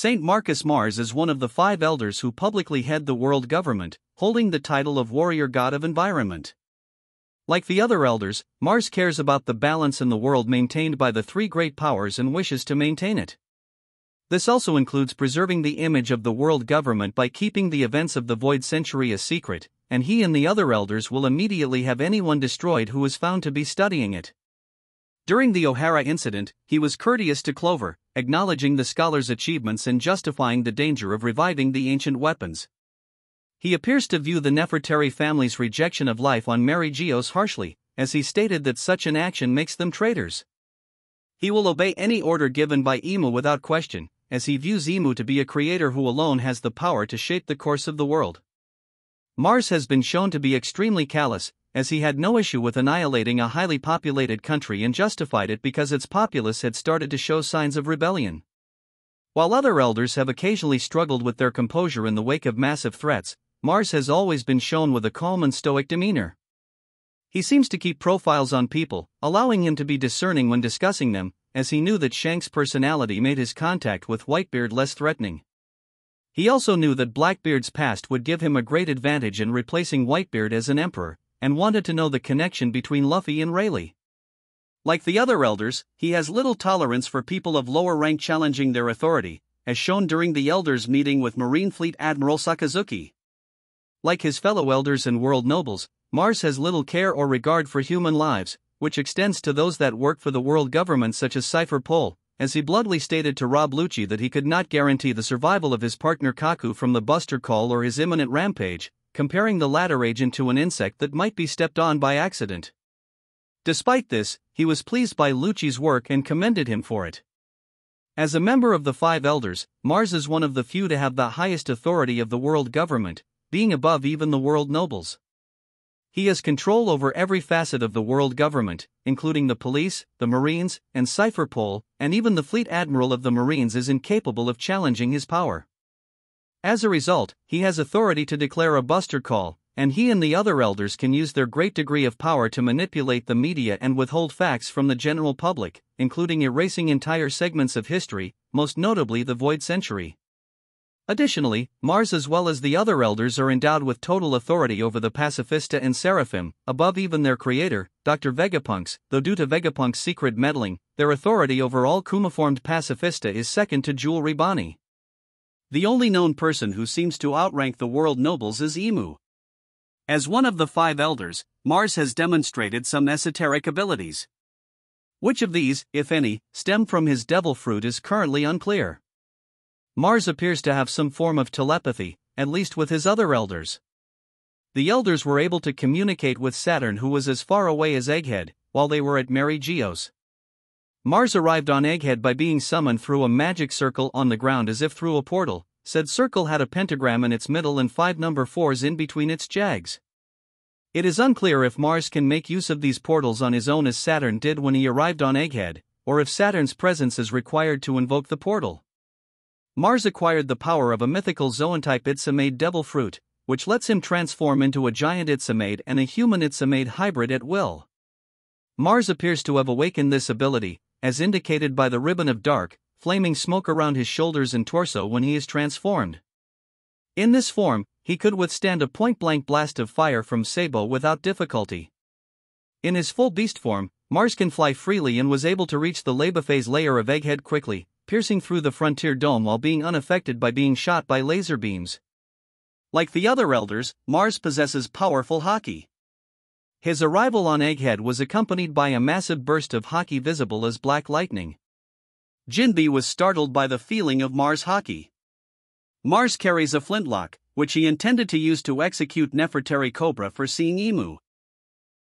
Saint Marcus Mars is one of the 5 elders who publicly head the world government, holding the title of warrior god of environment. Like the other elders, Mars cares about the balance in the world maintained by the 3 great powers and wishes to maintain it. This also includes preserving the image of the world government by keeping the events of the Void Century a secret, and he and the other elders will immediately have anyone destroyed who is found to be studying it. During the Ohara Incident, he was courteous to Clover, acknowledging the scholar's achievements and justifying the danger of reviving the ancient weapons. He appears to view the Nefertari family's rejection of life on Mary Geoise harshly, as he stated that such an action makes them traitors. He will obey any order given by Imu without question, as he views Imu to be a creator who alone has the power to shape the course of the world. Mars has been shown to be extremely callous, as he had no issue with annihilating a highly populated country and justified it because its populace had started to show signs of rebellion. While other elders have occasionally struggled with their composure in the wake of massive threats, Mars has always been shown with a calm and stoic demeanor. He seems to keep profiles on people, allowing him to be discerning when discussing them, as he knew that Shank's personality made his contact with Whitebeard less threatening. He also knew that Blackbeard's past would give him a great advantage in replacing Whitebeard as an emperor, and wanted to know the connection between Luffy and Rayleigh. Like the other elders, he has little tolerance for people of lower rank challenging their authority, as shown during the elders' meeting with Marine Fleet Admiral Sakazuki. Like his fellow elders and world nobles, Mars has little care or regard for human lives, which extends to those that work for the world government such as Cypher Pole, as he bluntly stated to Rob Lucci that he could not guarantee the survival of his partner Kaku from the Buster Call or his imminent rampage, comparing the latter agent to an insect that might be stepped on by accident. Despite this, he was pleased by Lucci's work and commended him for it. As a member of the 5 elders, Mars is one of the few to have the highest authority of the world government, being above even the world nobles. He has control over every facet of the world government, including the police, the Marines, and Cypher Pole, and even the fleet admiral of the Marines is incapable of challenging his power. As a result, he has authority to declare a Buster Call, and he and the other elders can use their great degree of power to manipulate the media and withhold facts from the general public, including erasing entire segments of history, most notably the Void Century. Additionally, Mars as well as the other elders are endowed with total authority over the Pacifista and Seraphim, above even their creator, Dr. Vegapunk's, though due to Vegapunk's secret meddling, their authority over all Kuma-formed Pacifista is second to Jewel Ribani. The only known person who seems to outrank the world nobles is Imu. As one of the 5 elders, Mars has demonstrated some esoteric abilities. Which of these, if any, stem from his devil fruit is currently unclear. Mars appears to have some form of telepathy, at least with his other elders. The elders were able to communicate with Saturn, who was as far away as Egghead, while they were at Mary Geoise. Mars arrived on Egghead by being summoned through a magic circle on the ground as if through a portal. Said circle had a pentagram in its middle and 5 number 4s in between its jags. It is unclear if Mars can make use of these portals on his own as Saturn did when he arrived on Egghead, or if Saturn's presence is required to invoke the portal. Mars acquired the power of a mythical Zoan-type Itsamade devil fruit, which lets him transform into a giant Itsamade and a human Itsamade hybrid at will. Mars appears to have awakened this ability, as indicated by the ribbon of dark, flaming smoke around his shoulders and torso when he is transformed. In this form, he could withstand a point-blank blast of fire from Sabo without difficulty. In his full beast form, Mars can fly freely and was able to reach the Labophase layer of Egghead quickly, piercing through the frontier dome while being unaffected by being shot by laser beams. Like the other elders, Mars possesses powerful haki. His arrival on Egghead was accompanied by a massive burst of haki visible as black lightning. Jinbe was startled by the feeling of Mars' haki. Mars carries a flintlock, which he intended to use to execute Nefertari Cobra for seeing Imu.